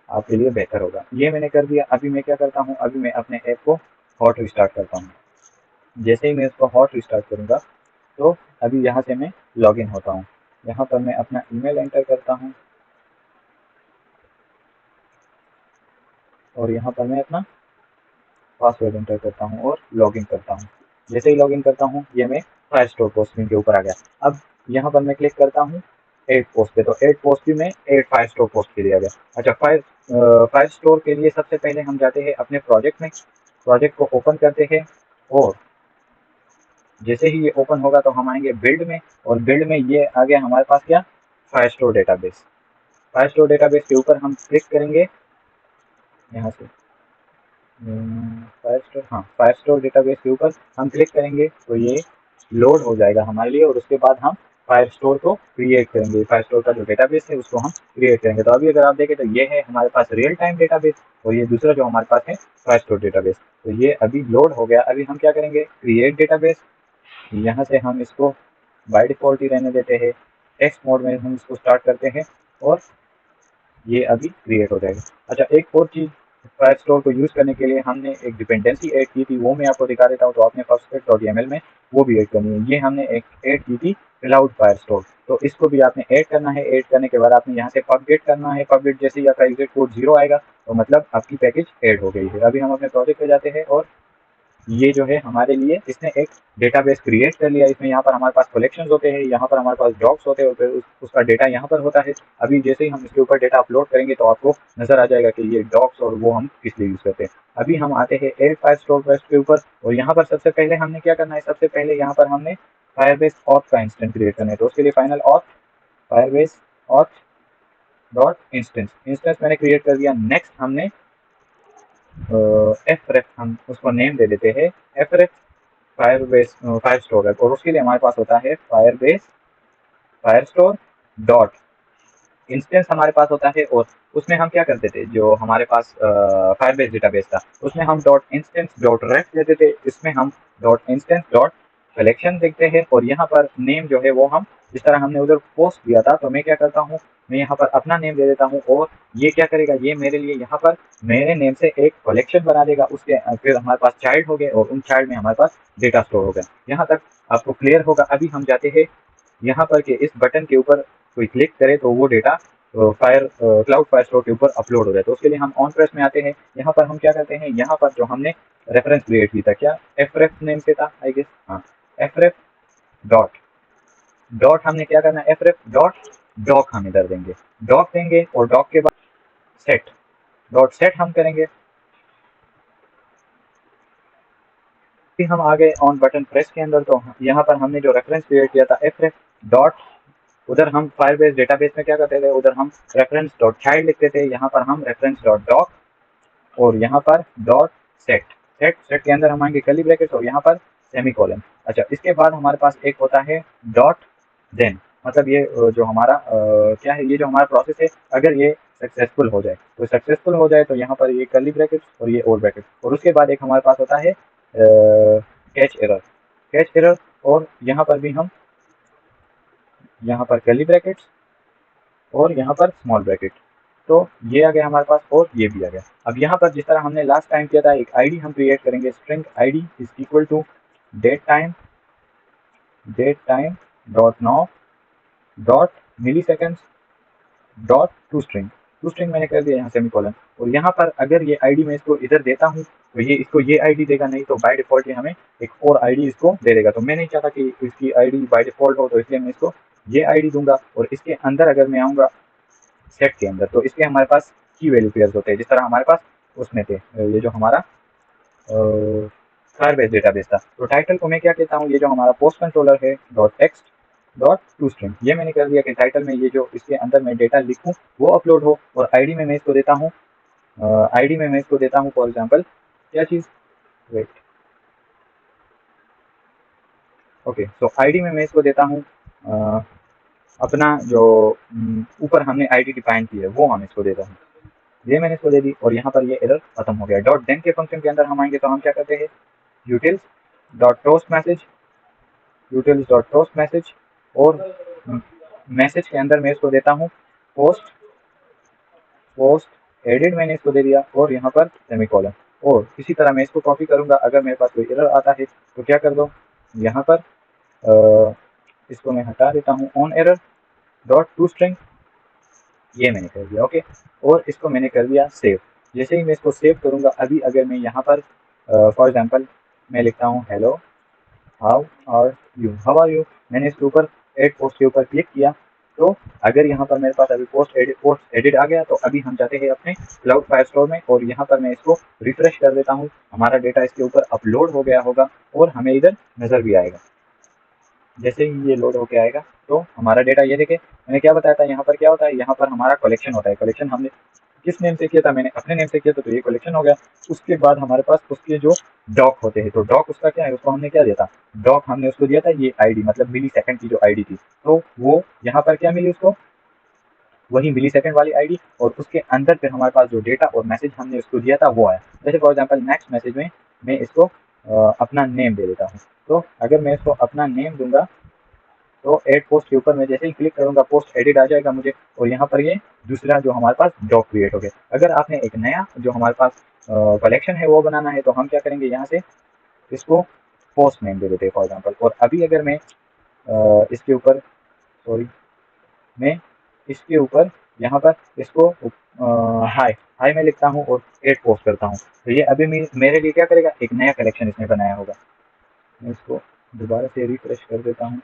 आपके लिए बेहतर होगा। ये मैंने कर दिया। अभी मैं क्या करता हूँ, अभी मैं अपने ऐप को हॉट रिस्टार्ट करता हूँ। जैसे ही मैं इसको हॉट रिस्टार्ट करूँगा तो अभी यहाँ से मैं लॉगिन होता हूँ। यहाँ पर मैं अपना ईमेल एंटर करता हूँ और यहाँ पर मैं अपना पासवर्ड एंटर करता हूँ और लॉगिन करता हूँ। जैसे ही लॉगिन करता हूँ ये मैं फायर स्टोर पोस्ट स्क्रीन के ऊपर आ गया। अब यहाँ पर मैं क्लिक करता हूँ एड पोस्ट पे, तो एड पोस्ट भी मैं एड फायर स्टोर पोस्ट पे दिया गया। अच्छा फायर स्टोर के लिए सबसे पहले हम जाते हैं अपने प्रोजेक्ट में, प्रोजेक्ट को ओपन करते हैं और जैसे ही ये ओपन होगा तो हम आएंगे बिल्ड में। और बिल्ड में ये आ गया हमारे पास क्या, fire store database. Fire store database के ऊपर हम क्लिक करेंगे यहाँ से, फायर स्टोर, हाँ फायर स्टोर डेटाबेस के ऊपर हम क्लिक करेंगे तो ये लोड हो जाएगा हमारे लिए और उसके बाद हम फायर स्टोर को क्रिएट करेंगे। फायर स्टोर का जो डेटाबेस है उसको हम क्रिएट करेंगे। तो अभी अगर आप देखें तो ये है हमारे पास रियल टाइम डेटाबेस और ये दूसरा जो हमारे पास है फायर स्टोर डेटाबेस। तो ये अभी लोड हो गया। अभी हम क्या करेंगे, क्रिएट डेटाबेस, यहाँ से हम इसको बाय डिफ़ॉल्ट ही रहने देते हैं, टेक्स्ट मोड में हम इसको स्टार्ट करते हैं और ये अभी क्रिएट हो जाएगा। अच्छा एक और चीज़, फायर स्टोर को यूज़ करने के लिए हमने एक डिपेंडेंसी ऐड की थी, वो मैं आपको दिखा देता हूँ। तो आपने perfect.yml में वो भी ऐड करनी है। ये हमने एक ऐड की थी क्लाउड फायर स्टोर, तो इसको भी आपने ऐड करना है। ऐड करने के बाद आपने यहाँ से पबगेट करना है। पबगेट जैसे ही आपका एग्जिट कोड 0 आएगा तो मतलब आपकी पैकेज ऐड हो गई है। अभी हम अपने प्रोजेक्ट पे जाते हैं और ये जो है हमारे लिए इसने एक डेटाबेस क्रिएट कर लिया। इसमें यहाँ पर हमारे पास कलेक्शंस होते हैं, यहाँ पर हमारे पास जॉब्स होते हैं और फिर उसका डेटा यहाँ पर होता है। अभी जैसे ही हम इसके ऊपर डेटा अपलोड करेंगे तो आपको नजर आ जाएगा कि ये डॉक्स और वो हम किस लिए यूज करते हैं। अभी हम आते हैं एड फायर स्टोर वेस्ट के ऊपर और यहाँ पर सबसे पहले हमने क्या करना है, सबसे पहले यहाँ पर हमने फायरबेस ऑथ का इंस्टेंस क्रिएट करना है। तो उसके लिए final auth Firebase auth dot instance, instance मैंने क्रिएट कर दिया। नेक्स्ट हमने एफ रेफ, हम उसको नेम दे देते हैं F ref Firebase fire store है। और उसके लिए हमारे पास होता है Firebase fire store dot instance हमारे पास होता है। और उसमें हम क्या करते थे, जो हमारे पास फायरबेस डेटाबेस था उसमें हम डॉट इंस्टेंस डॉट रेफ देते थे। इसमें हम डॉट इंस्टेंस डॉट कलेक्शन देखते हैं और यहाँ पर नेम जो है वो हम जिस तरह हमने उधर पोस्ट दिया था, तो मैं क्या करता हूँ, मैं यहाँ पर अपना नेम दे देता हूँ और ये क्या करेगा, ये मेरे लिए यहाँ पर मेरे नेम से एक कलेक्शन बना देगा। उसके फिर हमारे पास चाइल्ड हो गए और उन चाइल्ड में हमारे पास डेटा स्टोर हो गया। यहाँ तक आपको क्लियर होगा। अभी हम जाते हैं यहाँ पर कि इस बटन के ऊपर कोई क्लिक करे तो वो डेटा क्लाउड फायर स्टोर के ऊपर अपलोड हो जाए। तो उसके लिए हम ऑन प्रेस में आते हैं। यहाँ पर हम क्या करते हैं, यहाँ पर जो हमने रेफरेंस क्रिएट की था, क्या एफ रेफ नेम से था आई गेस, हाँ एफ रेफ डॉट डॉट हमने क्या करना है, एफ रेफ डॉट डॉक हम इधर देंगे, डॉक देंगे और डॉक के बाद सेट डॉट सेट हम करेंगे। फिर हम आ गए ऑन बटन प्रेस के अंदर, तो यहाँ पर हमने जो रेफरेंस क्रिएट किया था एफ रेफ डॉट, उधर हम फायरबेस डेटाबेस में क्या करते थे, उधर हम रेफरेंस डॉट चाइल्ड लिखते थे, यहाँ पर हम रेफरेंस डॉट डॉक और यहाँ पर डॉट सेट सेट सेट के अंदर हम आएंगे कर्ली ब्रैकेट और यहाँ पर सेमीकोलन। अच्छा इसके बाद हमारे पास एक होता है डॉट देन, मतलब ये जो हमारा क्या है, ये जो हमारा प्रोसेस है अगर ये सक्सेसफुल हो जाए, तो सक्सेसफुल हो जाए तो यहाँ पर ये कर्ली ब्रैकेट और ये और ब्रैकेट और उसके बाद एक हमारे पास होता है कैच एरर और यहाँ पर भी हम यहाँ पर कर्ली ब्रैकेट्स और यहाँ पर स्मॉल ब्रैकेट। तो ये आ गया हमारे पास और ये भी आ गया। अब यहाँ पर जिस तरह हमने लास्ट टाइम किया था, एक आईडी हम क्रिएट करेंगे, string ID is equal to date time dot now dot milliseconds dot to string मैंने कर दिया यहाँ सेमीकोलन। और यहाँ पर अगर ये आईडी मैं इसको इधर देता हूँ तो ये इसको ये आईडी देगा, नहीं तो बाय डिफॉल्ट ये हमें एक और आईडी इसको दे देगा। तो मैं नहीं चाहता कि इसकी आईडी बाय डिफॉल्ट हो, तो इसलिए मैं इसको ये आईडी दूंगा और इसके अंदर अगर मैं आऊँगा सेट के अंदर तो इसके हमारे पास की वैल्यू पेयर्स होते हैं, जिस तरह हमारे पास उसमें थे ये जो हमारा फायरबेस डेटाबेस था। तो टाइटल को मैं क्या कहता हूँ, ये जो हमारा पोस्ट कंट्रोलर है dot text dot to string, ये मैंने कर दिया कि टाइटल में ये जो इसके अंदर मैं डेटा लिखूँ वो अपलोड हो। और आईडी में मैं इसको देता हूँ फॉर एग्जांपल क्या चीज़, वेट, ओके, सो आईडी में मैं इसको देता हूँ अपना जो ऊपर हमने आईडी डिफाइन की है वो हम इसको देता हूँ, ये मैंने इसको दे दी और यहाँ पर ये एरर खत्म हो गया। डॉट देन के फंक्शन के अंदर हम आएंगे तो हम क्या करते हैं, यूटिल्स डॉट टोस्ट मैसेज और मैसेज के अंदर मैं इसको देता हूँ पोस्ट एडिट, मैंने इसको दे दिया और यहाँ पर सेमीकोलन। और इसी तरह मैं इसको कॉपी करूंगा, अगर मेरे पास कोई एरर आता है तो क्या कर दो, यहाँ पर इसको मैं हटा देता हूँ, on error dot to string, ये मैंने कर दिया, ओके। और इसको मैंने कर दिया सेव। जैसे ही मैं इसको सेव करूंगा, अभी अगर मैं यहाँ पर फॉर एग्जांपल मैं लिखता हूँ हेलो हाउ आर यू, मैंने इसके ऊपर एड पोस्ट के ऊपर क्लिक किया तो अगर यहाँ पर मेरे पास अभी पोस्ट एडिट आ गया तो अभी हम जाते हैं अपने क्लाउड फायरस्टोर में और यहाँ पर मैं इसको रिफ्रेश कर देता हूँ, हमारा डेटा इसके ऊपर अपलोड हो गया होगा और हमें इधर नजर भी आएगा। जैसे ही ये लोड होके आएगा तो हमारा डेटा, ये देखे मैंने क्या बताया था, यहाँ पर क्या होता है, यहाँ पर हमारा कलेक्शन होता है। कलेक्शन हमने किस नेम से किया था, मैंने अपने नेम से किया था तो ये कलेक्शन हो गया। उसके बाद हमारे पास उसके जो डॉक होते हैं, तो डॉक उसका क्या है, उसको हमने क्या दिया था, डॉक हमने उसको दिया था ये आईडी, मतलब मिली सेकंड की जो आईडी थी, तो वो यहाँ पर क्या मिली उसको, वही मिली सेकंड वाली आईडी। और उसके अंदर फिर हमारे पास जो डेटा और मैसेज हमने उसको दिया था वो आया। जैसे फॉर एग्जाम्पल नेक्स्ट मैसेज में मैं इसको अपना नेम दे देता हूँ, तो अगर मैं इसको अपना नेम दूंगा तो एड पोस्ट के ऊपर मैं जैसे ही क्लिक करूंगा पोस्ट एडिट आ जाएगा मुझे और यहाँ पर ये दूसरा जो हमारे पास डॉक क्रिएट हो गया। अगर आपने एक नया जो हमारे पास कलेक्शन है वो बनाना है तो हम क्या करेंगे, यहाँ से इसको पोस्ट नेम दे देते हैं फॉर एग्जांपल। और अभी अगर मैं इसके ऊपर, सॉरी, मैं इसके ऊपर यहाँ पर इसको हाई हाई में लिखता हूँ और एड पोस्ट करता हूँ तो ये अभी मेरे लिए क्या करेगा, एक नया कलेक्शन इसने बनाया होगा। मैं इसको दोबारा से रिफ्रेश कर देता हूँ,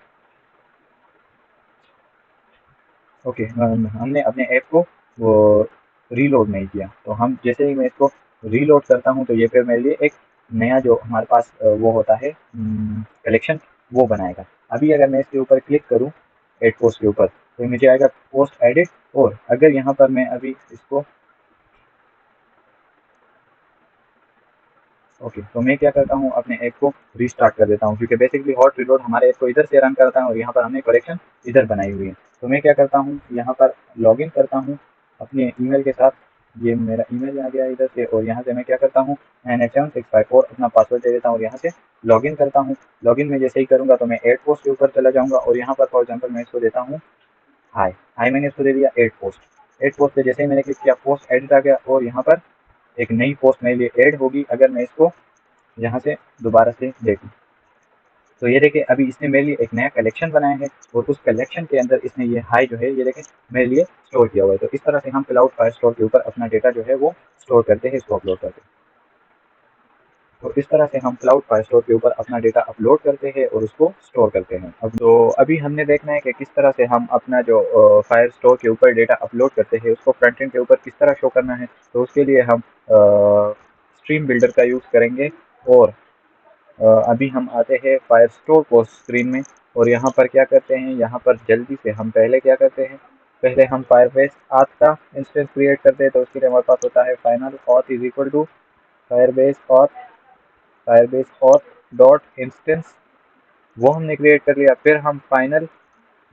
ओके। हमने अपने ऐप को वो रीलोड नहीं किया, तो हम जैसे ही मैं इसको रीलोड करता हूँ तो ये फिर मेरे लिए एक नया जो हमारे पास वो होता है कलेक्शन वो बनाएगा। अभी अगर मैं इसके ऊपर क्लिक करूँ एड पोस्ट के ऊपर तो मुझे आएगा पोस्ट एडिट। और अगर यहाँ पर मैं अभी इसको, ओके, तो मैं क्या करता हूँ, अपने ऐप को रीस्टार्ट कर देता हूँ क्योंकि बेसिकली हॉट रीलोड हमारे ऐप को इधर से रन करता है और यहाँ पर हमने कलेक्शन इधर बनाई हुई है। तो मैं क्या करता हूँ, यहाँ पर लॉगिन करता हूँ अपने ईमेल के साथ, ये मेरा ईमेल आ गया इधर से और यहाँ से मैं क्या करता हूँ 98765 और अपना पासवर्ड दे देता हूँ और यहाँ से लॉगिन करता हूँ। लॉगिन में जैसे ही करूँगा तो मैं एड पोस्ट के ऊपर चला जाऊँगा और यहाँ पर फॉर एग्जाम्पल मैं इसको देता हूँ हाई हाई, मैंने इसको दे दिया एड पोस्ट पे जैसे ही मैंने क्लिक किया पोस्ट एडिट आ गया और यहाँ पर एक नई पोस्ट मेरे लिए ऐड होगी। अगर मैं इसको यहाँ से दोबारा से देखूं तो ये देखिए अभी इसने मेरे लिए एक नया कलेक्शन बनाया है और उस कलेक्शन के अंदर इसने ये हाई जो है ये देखें मेरे लिए स्टोर किया हुआ है। तो इस तरह से हम क्लाउड फायरस्टोर के ऊपर अपना डेटा जो है वो स्टोर करते हैं, इसको अपलोड करते हैं। तो इस तरह से हम क्लाउड फायरस्टोर के ऊपर अपना डेटा अपलोड करते हैं और उसको स्टोर करते हैं। अब तो अभी हमने देखना है कि किस तरह से हम अपना जो फायरस्टोर के ऊपर डेटा अपलोड करते हैं उसको फ्रंट एंड के ऊपर किस तरह शो करना है। तो उसके लिए हम स्ट्रीम बिल्डर का यूज़ करेंगे और अभी हम आते हैं फायरस्टोर पोस्ट स्क्रीन में और यहाँ पर क्या करते हैं, यहाँ पर जल्दी से हम पहले क्या करते हैं, पहले हम फायरबेस ऑथ का इंस्टेंस क्रिएट करते हैं। तो उसके लिए हमारे पास होता है final auth is equal to Firebase auth dot instance, वो हमने क्रिएट कर लिया। फिर हम फाइनल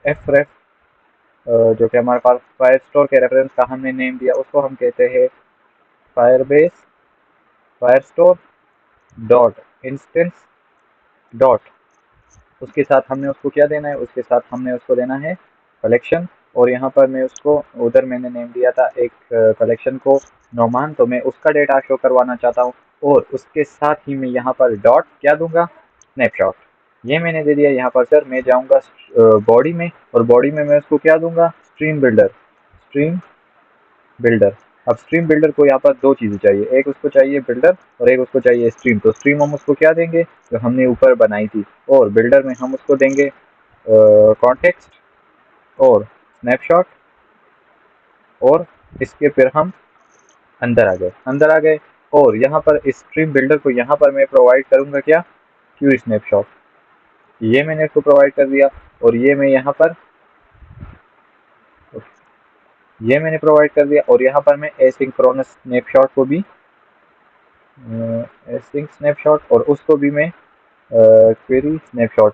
एफ रेफ जो कि हमारे पास फायरस्टोर के रेफरेंस का हमने नेम दिया उसको हम कहते हैं फायरस्टोर डॉट इंस्टेंस डॉट, उसके साथ हमने उसको क्या देना है, उसके साथ हमने उसको देना है कलेक्शन। और यहाँ पर मैं उसको उधर मैंने नेम दिया था एक कलेक्शन को नोमान, तो मैं उसका डेटा शो करवाना चाहता हूँ और उसके साथ ही मैं यहाँ पर डॉट क्या दूंगा, स्नैपशॉट, ये मैंने दे दिया। यहाँ पर सर मैं जाऊँगा बॉडी में और बॉडी में मैं उसको क्या दूंगा, स्ट्रीम बिल्डर। अब स्ट्रीम बिल्डर को यहाँ पर दो चीज़ें चाहिए, एक उसको चाहिए बिल्डर और एक उसको चाहिए स्ट्रीम। तो स्ट्रीम हम उसको क्या देंगे जो हमने ऊपर बनाई थी और बिल्डर में हम उसको देंगे कॉन्टेक्स्ट और स्नैपशॉट, और इसके फिर हम अंदर आ गए और यहाँ पर स्ट्रीम बिल्डर को यहाँ पर मैं प्रोवाइड करूँगा क्या, क्यू स्नैपशॉट। ये मैंने इसको प्रोवाइड कर दिया और ये मैं यहाँ पर ये मैंने प्रोवाइड कर दिया और यहाँ पर मैं एसिंक्रोनस स्नैपशॉट को भी एसिंक स्नैपशॉट और उसको भी मैं क्वेरी स्नैपशॉट,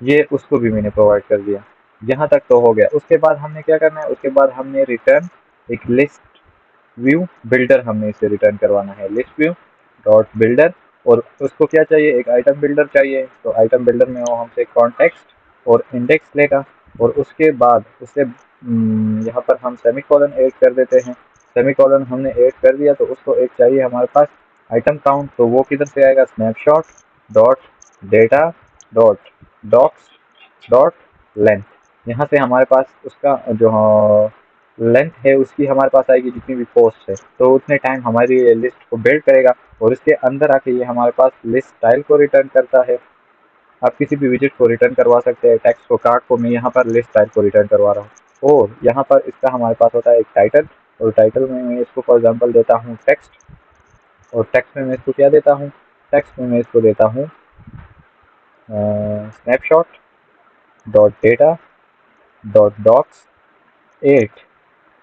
ये उसको भी मैंने प्रोवाइड कर दिया। यहाँ तक तो हो गया। उसके बाद हमने क्या करना है, उसके बाद हमने रिटर्न एक लिस्ट व्यू बिल्डर, हमने इसे रिटर्न करवाना है लिस्ट व्यू डॉट बिल्डर। और उसको क्या चाहिए, एक आइटम बिल्डर चाहिए। तो आइटम बिल्डर में वो हमसे कॉन्टेक्स्ट और इंडेक्स लेगा और उसके बाद उसे यहाँ पर हम सेमीकोलन ऐड कर देते हैं। सेमीकोलन हमने ऐड कर दिया तो उसको एक चाहिए हमारे पास आइटम काउंट। तो वो किधर से आएगा, snapshot dot data dot docs dot length. यहाँ से हमारे पास उसका जो लेंथ है उसकी हमारे पास आएगी जितनी भी पोस्ट है, तो उतने टाइम हमारी लिस्ट को बिल्ड करेगा। और इसके अंदर आके ये हमारे पास लिस्ट स्टाइल को रिटर्न करता है। आप किसी भी विजिट को रिटर्न करवा सकते हैं, टेक्स्ट को, कार्ड को। मैं यहाँ पर लिस्ट स्टाइल को रिटर्न करवा रहा हूँ। और यहाँ पर इसका हमारे पास होता है एक टाइटल, और टाइटल में मैं इसको फॉर एग्जाम्पल देता हूँ टेक्स्ट। और टेक्स्ट में मैं इसको क्या देता हूँ, टेक्स्ट में मैं इसको देता हूँ snapshot dot data dot docs 8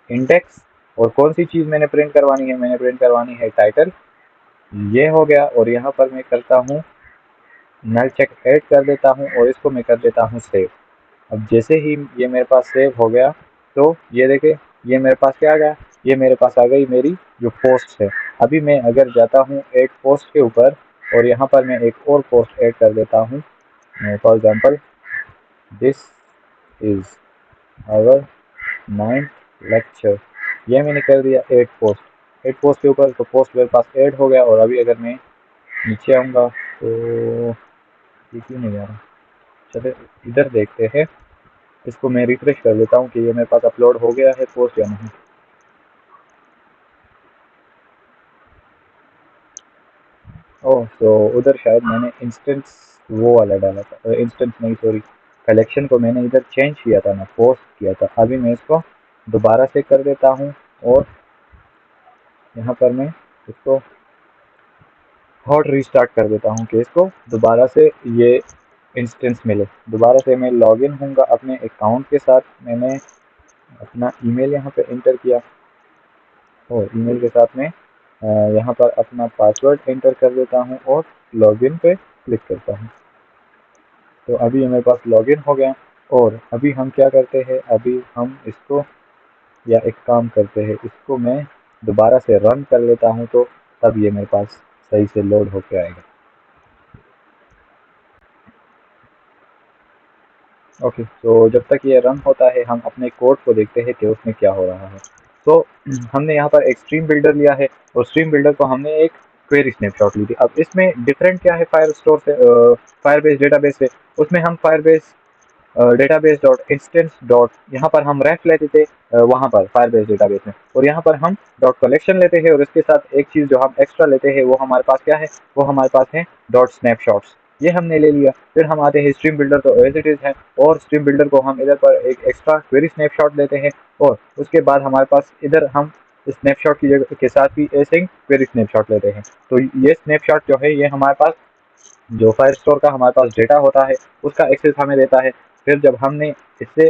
index. और कौन सी चीज़ मैंने प्रिंट करवानी है, मैंने प्रिंट करवानी है टाइटल। ये हो गया। और यहाँ पर मैं करता हूँ नल चेक ऐड कर देता हूँ और इसको मैं कर देता हूँ सेव। अब जैसे ही ये मेरे पास सेव हो गया तो ये देखे, ये मेरे पास क्या आ गया, ये मेरे पास आ गई मेरी जो पोस्ट है। अभी मैं अगर जाता हूँ ऐड पोस्ट के ऊपर और यहाँ पर मैं एक और पोस्ट ऐड कर देता हूँ, for example this is our 9th lecture. ये मैंने कर दिया ऐड पोस्ट। ऐड पोस्ट के ऊपर तो पोस्ट मेरे पास ऐड हो गया। और अभी अगर मैं नीचे आऊँगा तो ये क्यों नहीं आ रहा, चले इधर देखते हैं। इसको मैं रिफ्रेश कर लेता हूँ कि ये मेरे पास अपलोड हो गया है पोस्ट या नहीं। ओह, तो उधर शायद मैंने इंस्टेंस वो वाला डाला था, इंस्टेंस नहीं सॉरी, कलेक्शन को मैंने इधर चेंज किया था ना, पोस्ट किया था। अभी मैं इसको दोबारा से कर देता हूँ और यहाँ पर मैं इसको हॉट रीस्टार्ट कर देता हूँ कि इसको दोबारा से ये इंस्टेंस मिले। दोबारा से मैं लॉगिन होऊंगा अपने अकाउंट के साथ। मैंने अपना ईमेल यहाँ पे इंटर किया और ईमेल के साथ में यहाँ पर अपना पासवर्ड एंटर कर देता हूँ और लॉगिन पे क्लिक करता हूँ। तो अभी मेरे पास लॉगिन हो गया। और अभी हम क्या करते हैं, अभी हम इसको या एक काम करते हैं, इसको मैं दोबारा से रन कर लेता हूँ तो तब ये मेरे पास सही से लोड होके आएगा। ओके, तो जब तक ये रन होता है हम अपने कोड को देखते हैं कि उसमें क्या हो रहा है। तो हमने यहाँ पर एक स्ट्रीम बिल्डर लिया है और स्ट्रीम बिल्डर को हमने एक क्वेरी स्नैपशॉट ली थी। अब इसमें डिफरेंट क्या है फायर स्टोर से, फायरबेस डेटाबेस से। उसमें हम Firebase database dot instance dot, यहाँ पर हम रेफ लेते थे वहाँ पर फायरबेस डेटाबेस में, और यहाँ पर हम डॉट कलेक्शन लेते हैं। और इसके साथ एक चीज़ जो हम एक्स्ट्रा लेते हैं वो हमारे पास क्या है, वो हमारे पास है डॉट स्नैपशॉट्स। ये हमने ले लिया। फिर हम आते हैं स्ट्रीम बिल्डर, तो एज इट इज़ है। और स्ट्रीम बिल्डर को हम इधर पर एक एक्स्ट्रा क्वेरी स्नैपशॉट लेते हैं और उसके बाद हमारे पास इधर हम स्नैपशॉट की जगह के साथ भी ऐसे ही क्वेरी स्नैपशॉट लेते हैं। तो ये स्नैपशॉट जो है ये हमारे पास जो फायर स्टोर का हमारे पास डेटा होता है उसका एक्सेस हमें देता है। फिर जब हमने इससे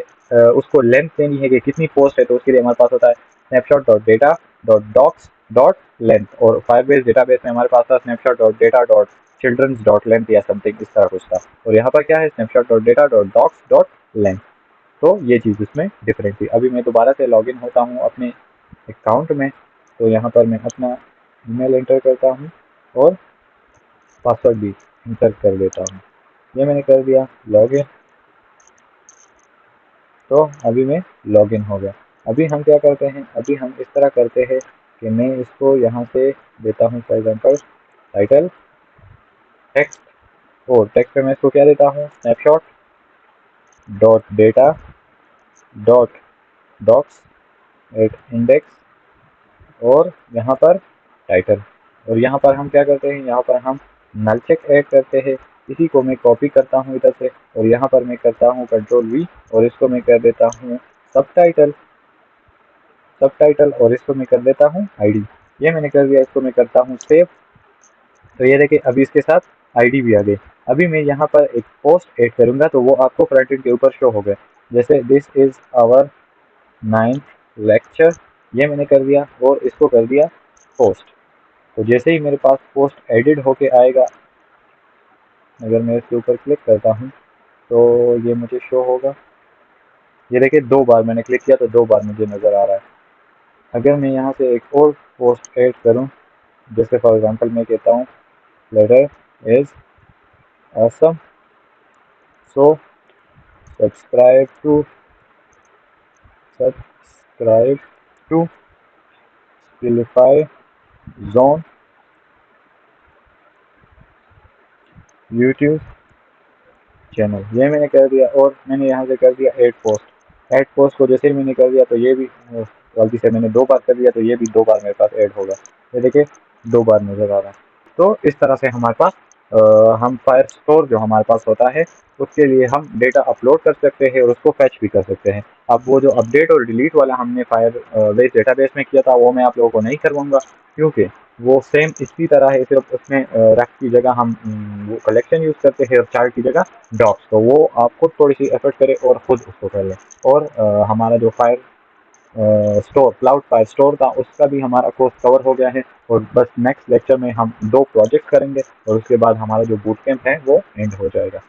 उसको लेंथ देनी है कि कितनी पोस्ट है, तो उसके लिए हमारे पास होता है snapshot dot data dot docs dot length. और फायरबेस डेटाबेस में हमारे पास था snapshot dot data dot childrens dot length या समथिंग इस तरह कुछ था। और यहाँ पर क्या है, snapshot dot data dot docs dot length. तो ये चीज़ उसमें डिफरेंट थी। अभी मैं दोबारा से लॉगिन होता हूँ अपने अकाउंट में। तो यहाँ पर मैं अपना ईमेल एंटर करता हूँ और पासवर्ड भी इंटर कर देता हूँ। ये मैंने कर दिया लॉगिन। तो अभी मैं लॉगिन हो गया। अभी हम क्या करते हैं, अभी हम इस तरह करते हैं कि मैं इसको यहाँ से देता हूँ फॉर एग्जाम्पल टाइटल टेक्स्ट। और टेक्स्ट पे मैं इसको क्या देता हूँ, snapshot dot data dot docs at index और यहाँ पर टाइटल। और यहाँ पर हम क्या करते हैं, यहाँ पर हम नल चेक ऐड करते हैं इसी को मैं कॉपी करता हूँ इधर से और यहाँ पर मैं करता हूँ Ctrl+V और इसको मैं कर देता हूँ सबटाइटल और इसको मैं कर देता हूँ ID। ये मैंने कर दिया, इसको मैं करता हूँ सेव। तो ये देखिए अभी इसके साथ ID भी आ गई। अभी मैं यहाँ पर एक पोस्ट ऐड करूँगा तो वो आपको फ्रंट एंड के ऊपर शो हो गए, जैसे this is our 9th lecture, ये मैंने कर दिया और इसको कर दिया पोस्ट। तो जैसे ही मेरे पास पोस्ट एडिट होके आएगा, अगर मैं इसके ऊपर क्लिक करता हूँ तो ये मुझे शो होगा। ये देखिए 2 बार मैंने क्लिक किया तो 2 बार मुझे नज़र आ रहा है। अगर मैं यहाँ से एक और पोस्ट ऐड करूँ, जैसे फॉर एग्जांपल मैं कहता हूँ letter is awesome, so subscribe to Skillify Zone YouTube channel. ये मैंने कर दिया और मैंने यहाँ से कर दिया ऐड पोस्ट को जैसे ही मैंने कर दिया तो ये भी गलती से मैंने 2 बार कर दिया तो ये भी 2 बार मेरे पास ऐड होगा। ये देखिए 2 बार नज़र आ रहा है। तो इस तरह से हमारे पास हम फायर स्टोर जो हमारे पास होता है उसके लिए हम डेटा अपलोड कर सकते हैं और उसको फैच भी कर सकते हैं। अब वो जो अपडेट और डिलीट वाला हमने फायर बेस डेटाबेस में किया था वो मैं आप लोगों को नहीं करवाऊंगा, क्योंकि वो सेम इसी तरह है, सिर्फ उसमें रफ की जगह हम वो कलेक्शन यूज़ करते हैं और चार्ट की जगह डॉक्स। तो वो आप खुद थोड़ी सी एफर्ट करें और खुद उसको कर लें। और हमारा जो fire store cloud fire store था उसका भी हमारा कोर्स कवर हो गया है और बस नेक्स्ट लेक्चर में हम 2 प्रोजेक्ट करेंगे और उसके बाद हमारा जो बूट कैंप है वो एंड हो जाएगा।